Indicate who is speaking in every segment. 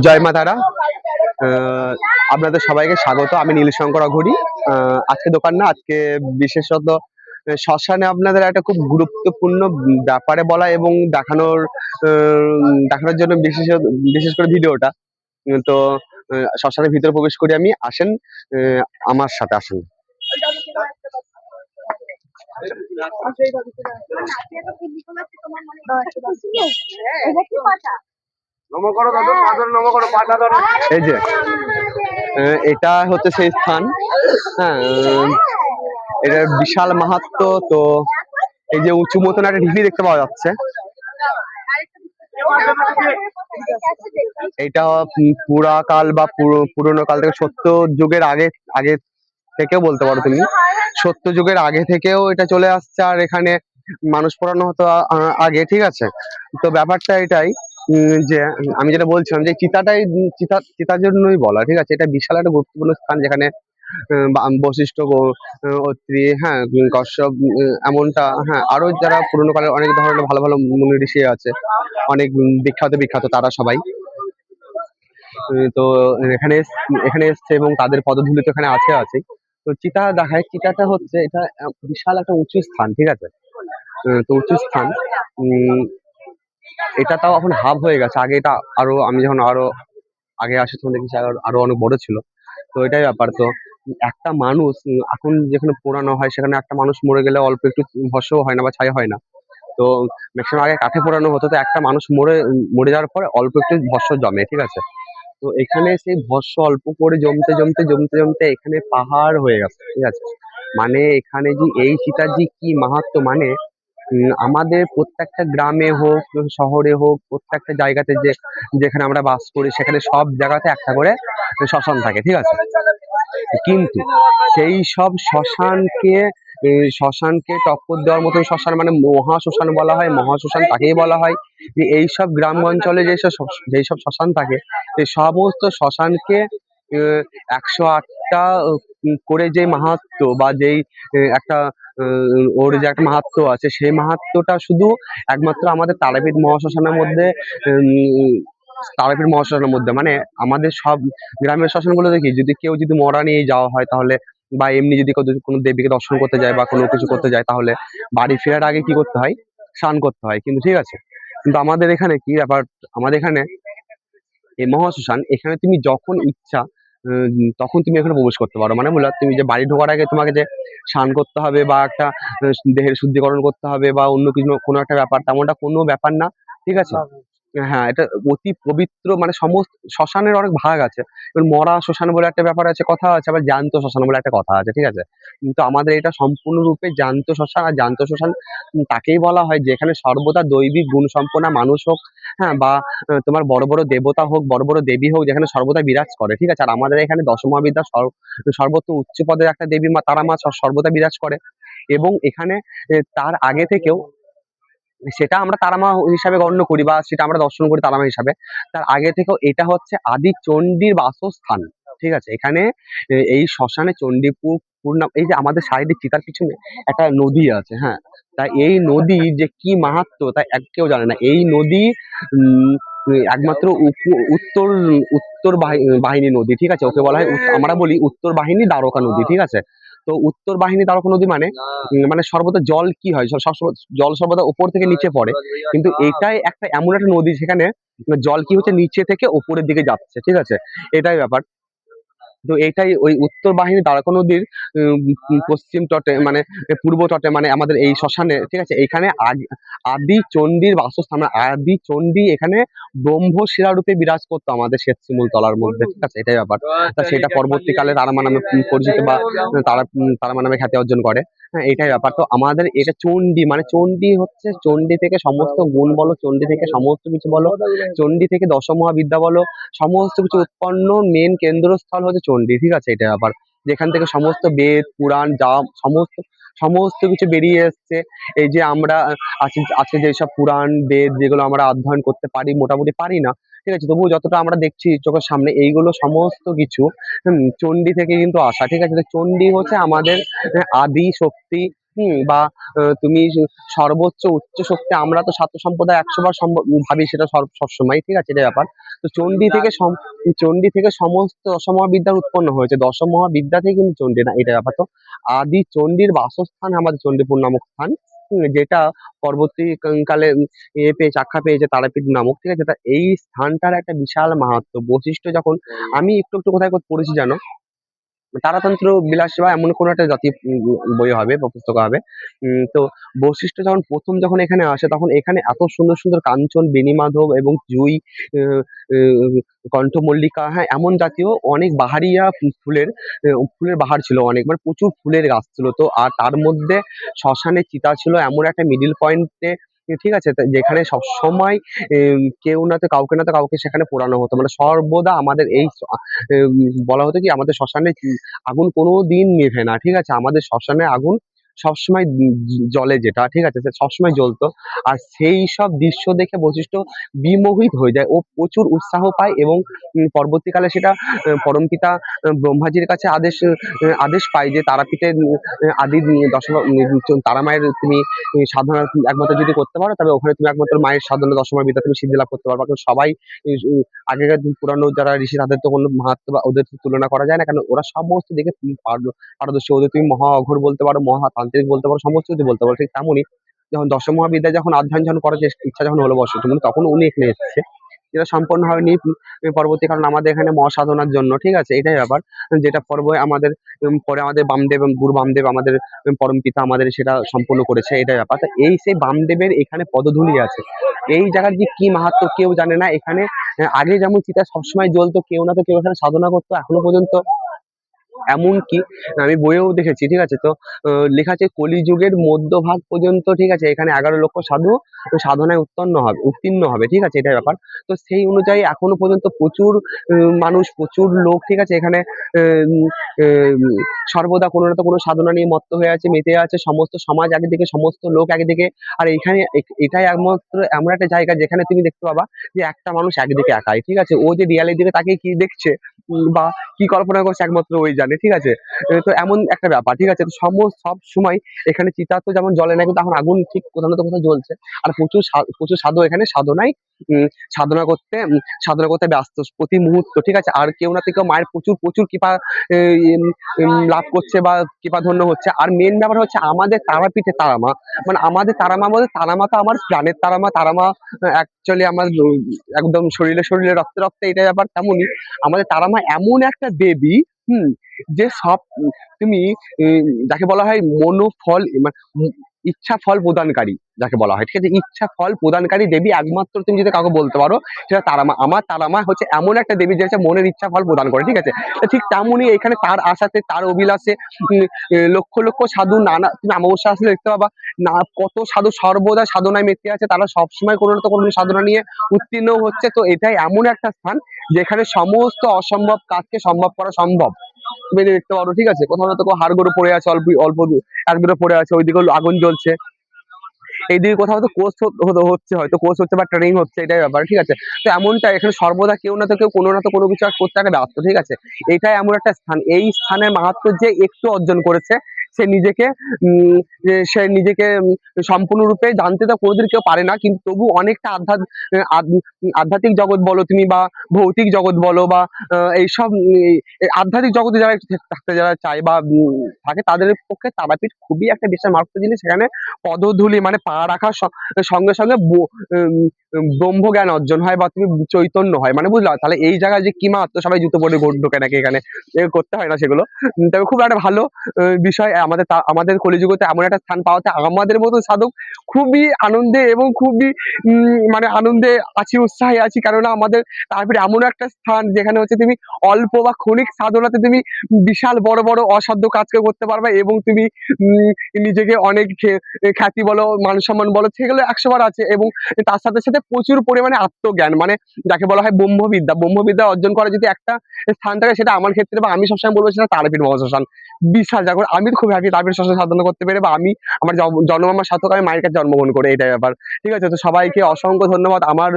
Speaker 1: জয় মা তারা। আহ, আপনাদের সবাইকে স্বাগত। আমি নীলশঙ্কর অঘরি। আজকে দোকান না, আজকে বিশেষত শ্মশানে আপনাদের একটা খুব গুরুত্বপূর্ণ ব্যাপারে বলা এবং দেখানোর জন্য বিশেষ করে ভিডিওটা। তো শ্মশানের ভিতরে প্রবেশ করি আমি, আসেন আমার সাথে আসেন। এই যে এটা হচ্ছে সেই স্থান। হ্যাঁ, এটার বিশাল মাহাত্ম্য। তো এই যে উঁচু মতন একটা ঢিবি দেখতে পাওয়া যাচ্ছে, এটা পুরাকাল বা পুরোনো কাল থেকে সত্য যুগের আগে আগে থেকেও বলতে পারো তুমি। সত্য যুগের আগে থেকেও এটা চলে আসছে, আর এখানে মানুষ পোড়ানো হতো আগে, ঠিক আছে। তো ব্যাপারটা এটাই, যে আমি যেটা বলছিলাম যে চিতার জন্যই বলা, ঠিক আছে। এটা বিশাল একটা গুরুত্বপূর্ণ স্থান, যেখানে বশিষ্ঠ, অত্রি, হ্যাঁ, কশ্যপ, এমনটা, হ্যাঁ, আরো যারা পুরোনো কালের অনেক ধরনের ভালো ভালো মুনি ঋষি আছে, অনেক বিখ্যাত বিখ্যাত, তারা সবাই তো এখানে এখানে এসছে এবং তাদের পদধূলি তো এখানে আছে। তো চিতা দেখায়, চিতাটা হচ্ছে এটা বিশাল একটা উঁচু স্থান, ঠিক আছে। তো উঁচু স্থান, উম এটা তাও এখন হাব হয়ে গেছে। আগে এটা আরো, আমি যখন আরো আগে আসি তখন দেখেছি আরো অনেক বড় ছিল। তো এটাই ব্যাপার। তো একটা মানুষ এখন যেখানে পোড়ানো হয়, সেখানে একটা মানুষ মরে গেলে অল্প একটু ভস্ম হয় না বা ছাই হয় না। তো ম্যাক্সিমাম আগে কাঠে পোড়ানো হতো, তো একটা মানুষ মরে যাওয়ার পরে অল্প একটু ভস্ম জমে, ঠিক আছে। তো এখানে সেই ভস্ম অল্প করে জমতে এখানে পাহাড় হয়ে গেছে, ঠিক আছে। মানে এখানে যে এই চিতার যে কি মাহাত্ম্য, মানে আমাদের প্রত্যেকটা গ্রামে হোক, শহরে হোক, প্রত্যেকটা জায়গাতে যেখানে আমরা বাস করি, সেখানে সব জায়গাতে একটা করে শ্মশান থাকে, ঠিক আছে। কিন্তু সেই সব শ্মশানকে টক্কর দেওয়ার মতন শ্মশান, মানে মহা শ্মশান বলা হয়, মহা শ্মশান তাকেই বলা হয়। যে এইসব গ্রাম অঞ্চলে যেসব শ্মশান থাকে, সেই সমস্ত শ্মশানকে 108টা করে যে মাহাত্ম্য বা যেই একটা ওর যে একটা মাহাত্ম্য আছে, সেই মাহাত্ম্যটা শুধু একমাত্র আমাদের তারাপীঠ মহাশ্মশানের মধ্যে, উম, তারাপীঠ মহাশ্মশানের মধ্যে, মানে আমাদের সব গ্রামের শ্মশানগুলো দেখি, যদি কেউ মরা নিয়ে যাওয়া হয় তাহলে, বা এমনি যদি কোনো দেবীকে দর্শন করতে যায় বা কোনো কিছু করতে যায়, তাহলে বাড়ি ফেরার আগে কি করতে হয়, স্নান করতে হয়, কিন্তু ঠিক আছে। কিন্তু আমাদের এখানে কি ব্যাপার, আমাদের এখানে এই মহাশ্মশান, এখানে তুমি যখন ইচ্ছা তখন তুমি এখানে প্রবেশ করতে পারো। মানে বললা, তুমি যে বাড়ি ঢোকার আগে তোমাকে যে স্নান করতে হবে বা একটা দেহের শুদ্ধিকরণ করতে হবে বা অন্য কিছু কোনো একটা ব্যাপার, তেমনটা কোনো ব্যাপার না, ঠিক আছে। হ্যাঁ, এটা অতি পবিত্র। মানে সমস্ত শ্মশানের অনেক ভাগ আছে। এবার মরা শ্মশান বলে একটা ব্যাপার আছে, কথা আছে, আবার জ্যান্ত শ্মশান বলে একটা কথা আছে, ঠিক আছে। কিন্তু আমাদের এটা সম্পূর্ণরূপে জ্যান্ত শ্মশান। আর জ্যান্ত শ্মশান তাকেই বলা হয় যেখানে সর্বদা দৈবিক গুণ সম্পন্ন মানুষ হোক, হ্যাঁ, বা তোমার বড় বড় দেবতা হোক, বড় বড় দেবী হোক, যেখানে সর্বদা বিরাজ করে, ঠিক আছে। আর আমাদের এখানে দশমহাবিদ্যা সর্বোচ্চ উচ্চ পদের একটা দেবী মা তারা মা সর্বদা বিরাজ করে। এবং এখানে তার আগে থেকেও, সেটা আমরা তারামা হিসাবে গণ্য করি বা সেটা আমরা দর্শন করি তারামা হিসাবে, তার আগে থেকেও এটা হচ্ছে আদি চণ্ডীর বাসস্থান, ঠিক আছে। এখানে এই শ্মশানে চণ্ডীপুর নাম, এই যে আমাদের সাইডে চিতার পিছনে একটা নদী আছে, হ্যাঁ। তাই এই নদী যে কি মাহাত্ম্য, তাই কেউ জানে না। এই নদী উম একমাত্র উত্তর উত্তর বাহিনী নদী, ঠিক আছে। ওকে বলা হয় আমরা বলি উত্তর বাহিনী দ্বারকা নদী, ঠিক আছে। তো উত্তর বাহিনী দ্বারকা নদী মানে মানে সর্বদা জল কি হয়, সবসময় জল সর্বদা উপর থেকে নিচে পড়ে। কিন্তু এটাই একটা এমন একটা নদী যেখানে জল কি হচ্ছে, নিচে থেকে উপরের দিকে যাচ্ছে, ঠিক আছে। এটাই ব্যাপার। তো এটাই ওই উত্তর বাহিনী দ্বারকা নদীর পশ্চিম তটে, মানে পূর্ব তটে, মানে আমাদের এই শ্মশানে, ঠিক আছে। এখানে আদি চণ্ডীর বাসস্থান, মানে আদি চণ্ডী এখানে ব্রহ্মশিলা রূপে বিরাজ করতো আমাদের শ্বেতশিমুল তলার মধ্যে, ঠিক আছে। এটাই ব্যাপার। তা সেটা পরবর্তীকালে তারামা নামে পরিচিত বা তারামা নামে খ্যাতি অর্জন করে। হ্যাঁ, এটাই ব্যাপার। তো আমাদের এটা চণ্ডী, মানে চণ্ডী হচ্ছে, চণ্ডী থেকে সমস্ত গুণ বলো, চণ্ডী থেকে সমস্ত কিছু বলো, চণ্ডী থেকে দশমহাবিদ্যা বলো, সমস্ত কিছু উৎপন্ন মেন কেন্দ্রস্থল হচ্ছে চণ্ডী, ঠিক আছে। এটা আবার যেখান থেকে সমস্ত বেদ পুরাণ যা সমস্ত সমস্ত কিছু বেরিয়ে এসছে। এই যে আমরা আজকে যেসব পুরাণ বেদ যেগুলো আমরা অধ্যয়ন করতে পারি, মোটামুটি পারি না, ঠিক আছে, তবুও যতটা আমরা দেখছি চোখের সামনে, এইগুলো সমস্ত কিছু চণ্ডী থেকে কিন্তু আসা, ঠিক আছে। তো চণ্ডী হচ্ছে আমাদের আদি শক্তি, বা তুমি সর্বোচ্চ উচ্চ শক্তি, আমরা তো ছাত্র সম্প্রদায় 100 বার সম্ভব ভাবি সেটা সবসময়, ঠিক আছে, এটা ব্যাপার। তো চণ্ডী থেকে সমস্ত দশমহাবিদ্যার উৎপন্ন হয়েছে, দশমহাবিদ্যা থেকে কিন্তু চণ্ডী না, এটা ব্যাপার। তো আদি চণ্ডীর বাসস্থান আমাদের চণ্ডীপুর নামক স্থান, যেটা পরবর্তী কালে আখ্যা পেয়েছে তারাপীঠ নামক, ঠিক আছে। তা এই স্থানটার একটা বিশাল মাহাত্ম্য বৈশিষ্ট্য, যখন আমি একটু একটু কোথায় পড়েছি জানো, তারাতন্ত্র বিলাস বা এমন কোনো একটা জাতীয় বই হবে বা পুস্তক হবে। তো বৈশিষ্ট্য যখন যখন এখানে আসে, তখন এখানে এত সুন্দর সুন্দর কাঞ্চন, বেণীমাধব এবং জুই, আহ, আহ, কণ্ঠমল্লিকা, হ্যাঁ, এমন জাতীয় অনেক বাহারিয়া ফুলের বাহার ছিল অনেক, মানে প্রচুর ফুলের গাছ ছিল। তো আর তার মধ্যে শ্মশানের চিতা ছিল এমন একটা মিডিল পয়েন্টে, ঠিক আছে, যেখানে সবসময় কেউ না তো কাউকে সেখানে পোড়ানো হতো, মানে সর্বদা আমাদের এই বলা হতো কি, আমাদের শ্মশানে আগুন কোনো দিন নিভে না, ঠিক আছে, আমাদের শ্মশানে আগুন সবসময় জ্বলে, যেটা, ঠিক আছে, সে সবসময় জ্বলতো। আর সেই সব দৃশ্য দেখে বশিষ্ঠ বিমোহিত হয়ে যায়, ও প্রচুর উৎসাহ পায়, এবং পরবর্তীকালে সেটা পরমপিতা ব্রহ্মাজির কাছে আদেশ পায় যে তারাপীঠের আদি তারা মায়ের তুমি সাধনা একমাত্র যদি করতে পারো, তবে ওখানে তুমি একমাত্র মায়ের সাধনা দশমার বিদ্যা তুমি সিদ্ধি লাভ করতে পারবে। কারণ সবাই আগেকার পুরানো যারা ঋষি, তাদের তো কোনো মাহাত্ম্য বা ওদের তুলনা করা যায় না, কারণ ওরা সমস্ত দিকে পারদর্শী। ওদের তুমি মহা অঘোর বলতে পারো, মহাতান্ত্রিক বলতে পারো, সমস্ত কিছু বলতে পারো। ঠিক তেমনই যখন দশম মহাবিদ্যা যখন অধ্যয়ন যখন করার ইচ্ছা যখন হলো বর্ষ, তুমি তখন উনি এখানে এসেছে, যেটা সম্পন্ন হয়নি পরবর্তী, কারণ আমাদের এখানে মহাসাধনার জন্য, ঠিক আছে, এটাই ব্যাপার। যেটা পর্ব আমাদের পরে আমাদের বামদেব এবং গুরু বামদেব আমাদের পরম পিতা আমাদের সেটা সম্পূর্ণ করেছে, এটাই ব্যাপার। তো এই সেই বামদেবের এখানে পদধূলি আছে, এই জায়গার যে কি মাহাত্ম্য কেউ জানে না। এখানে আগে যেমন চিতা সবসময় জ্বলতো, কেউ না তো কেউ এখানে সাধনা করতো এখনো পর্যন্ত, এমনকি আমি বইয়েও দেখেছি, ঠিক আছে। তো লেখা আছে কলিযুগের মধ্যভাগ পর্যন্ত, ঠিক আছে, এখানে 11 লক্ষ সাধু সাধনায় উত্তীর্ণ হবে, ঠিক আছে, এটাই ব্যাপার। তো সেই অনুযায়ী এখনো পর্যন্ত প্রচুর মানুষ, প্রচুর লোক, ঠিক আছে, এখানে উম, উম, সর্বদা কোনো না তো কোনো সাধনা নিয়ে মত্ত হয়ে আছে, মেতে আছে, সমস্ত সমাজ একদিকে, সমস্ত লোক একদিকে। আর এখানে এটাই একমাত্র এমন একটা জায়গা যেখানে তুমি দেখতে পাবা যে একটা মানুষ একদিকে একাই, ঠিক আছে, ও যে দেয়ালের দিকে তাকে কি দেখছে বা কি কল্পনা করছে একমাত্র ওই জানে, ঠিক আছে। তো এমন একটা ব্যাপার, ঠিক আছে। তো সব সময় এখানে চিতা তো যেমন জ্বলে না, কিন্তু এখন আগুন ঠিক কোথাও না তো কোথাও জ্বলছে। আর প্রচুর সাধু এখানে উম, সাধনা করতে সাধনা করতে ব্যস্ত প্রতি মুহূর্ত, ঠিক আছে। আর কেউ না তো কেউ মায়ের প্রচুর প্রচুর কৃপা লাভ করছে বা কৃপা ধন্য হচ্ছে। আর মেন ব্যাপার হচ্ছে আমাদের তারাপীঠে তারামা, মানে আমাদের তারামা বলতে তারামা তো আমার প্রাণের তারামা অ্যাকচুয়ালি আমার একদম শরীরে শরীরে রক্তে রক্তে, এটা ব্যাপার। তেমনই আমাদের তারামা এমন একটা দেবী, হুম, যে সব তুমি যাকে বলা হয় মনোফল, মানে ইচ্ছা ফল প্রদানকারী যাকে বলা হয়, ঠিক আছে, ইচ্ছা ফল প্রদানকারী দেবী একমাত্র তুমি যদি কাউকে বলতে পারো সেটা তারামা। আমার তারামা হচ্ছে এমন একটা দেবী যে হচ্ছে মনের ইচ্ছা ফল প্রদান করে, ঠিক আছে। তো ঠিক তেমনই এখানে তার আশাতে, তার অভিলাষে লক্ষ লক্ষ সাধু, নানা তুমি অমাবস্যা আসলে দেখতে পাবা না, কত সাধু সর্বদা সাধনায় মেতে আছে, তারা সবসময় কোনো না তো কোনো সাধনা নিয়ে উত্তীর্ণ হচ্ছে। তো এটাই এমন একটা স্থান যেখানে সমস্ত অসম্ভব কাজকে সম্ভব করা সম্ভব, তুমি এটা দেখতে পারো, ঠিক আছে। কোথাও না তো কোথাও হাড়গোড়ো পড়ে আছে, অল্প অল্প এক দুটো পড়ে আছে, ওইদিকে আগুন জ্বলছে, এইদিকে কোথাও তো কোর্স হচ্ছে, হয়তো কোর্স হচ্ছে বা ট্রেনিং হচ্ছে, এটাই ব্যাপার, ঠিক আছে। তো এমনটা এখানে সর্বদা কেউ না তো কেউ কোনো না তো কোনো কিছু করতে থাকে ব্যস্ত, ঠিক আছে। এটাই এমন একটা স্থান, এই স্থানের মাহাত্ম্য যে একটু অর্জন করেছে, সে নিজেকে সম্পূর্ণরূপে জানতে তো কোনোদিন কেউ পারে না, কিন্তু তবু অনেকটা আধ্যাত্মিক জগৎ বলো তুমি বা ভৌতিক জগৎ বলো বা এইসব এই আধ্যাত্মিক জগতে যারা একটু থাকতে যারা চায় বা থাকে, তাদের পক্ষে তারাপীঠ খুবই একটা বিশাল মারাত্মক জিনিস। সেখানে পদধূলি মানে পা রাখার সঙ্গে সঙ্গে ব্রহ্মজ্ঞান অর্জন হয় বা তুমি চৈতন্য হয়, মানে বুঝলা। তাহলে এই জায়গায় যে কি মাত্র সবাই জুতো পরে ঢোকে নাকি এখানে, করতে হয় না সেগুলো। তবে খুব একটা ভালো বিষয় আমাদের কলিযুগতে এমন একটা স্থান পাওয়াতে আমাদের মতো সাধক খুবই আনন্দে এবং খুবই মানে আনন্দে আছি, উৎসাহে আছি। কেননা আমাদের তারপরে এমন একটা স্থান যেখানে হচ্ছে তুমি অল্প বা ক্ষণিক সাধনাতে তুমি বিশাল বড় বড় অসাধ্য কাজকে করতে পারবে, এবং তুমি নিজেকে অনেক খ্যাতি বলো, মান সম্মান বলো, সেগুলো 100 বার আছে। এবং তার সাথে সাথে প্রচুর পরিমাণে আত্মজ্ঞান, মানে যাকে বলা হয় ব্রহ্মবিদ্যা অর্জন করা যদি একটা স্থান থাকে, সেটা আমার ক্ষেত্রে বা আমি সবসময় বলবো সেটা তারাপীঠ মহাশ্মশান। বিশাল জায়গা, আমি তো খুব খুব হ্যাপি তারপরে শ্মশান সাধনা করতে পেরে, বা আমি আমার জন্ম আমার সার্থক, আমি মায়ের কাছে জন্মগ্রহণ করে, এটাই ব্যাপার। ঠিক আছে, তো সবাইকে অসংখ্য ধন্যবাদ আমার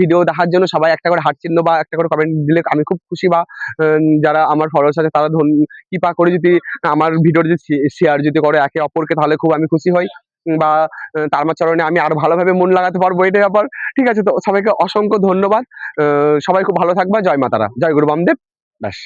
Speaker 1: ভিডিও দেখার জন্য। সবাই একটা করে হার্ট চিহ্ন বা একটা করে কমেন্ট দিলে আমি খুব খুশি, বা যারা আমার ফলোয়ার্স আছে তারা কৃপা করে যদি আমার ভিডিওর যদি শেয়ার যদি করে একে অপরকে, তাহলে খুব আমি খুশি হই, বা তার চরণে আমি আরো ভালোভাবে মন লাগাতে পারবো, এটাই ব্যাপার। ঠিক আছে, তো সবাইকে অসংখ্য ধন্যবাদ। সবাই খুব ভালো থাকবা। জয় মাতারা, জয় গুরু বামদেব। ব্যাস।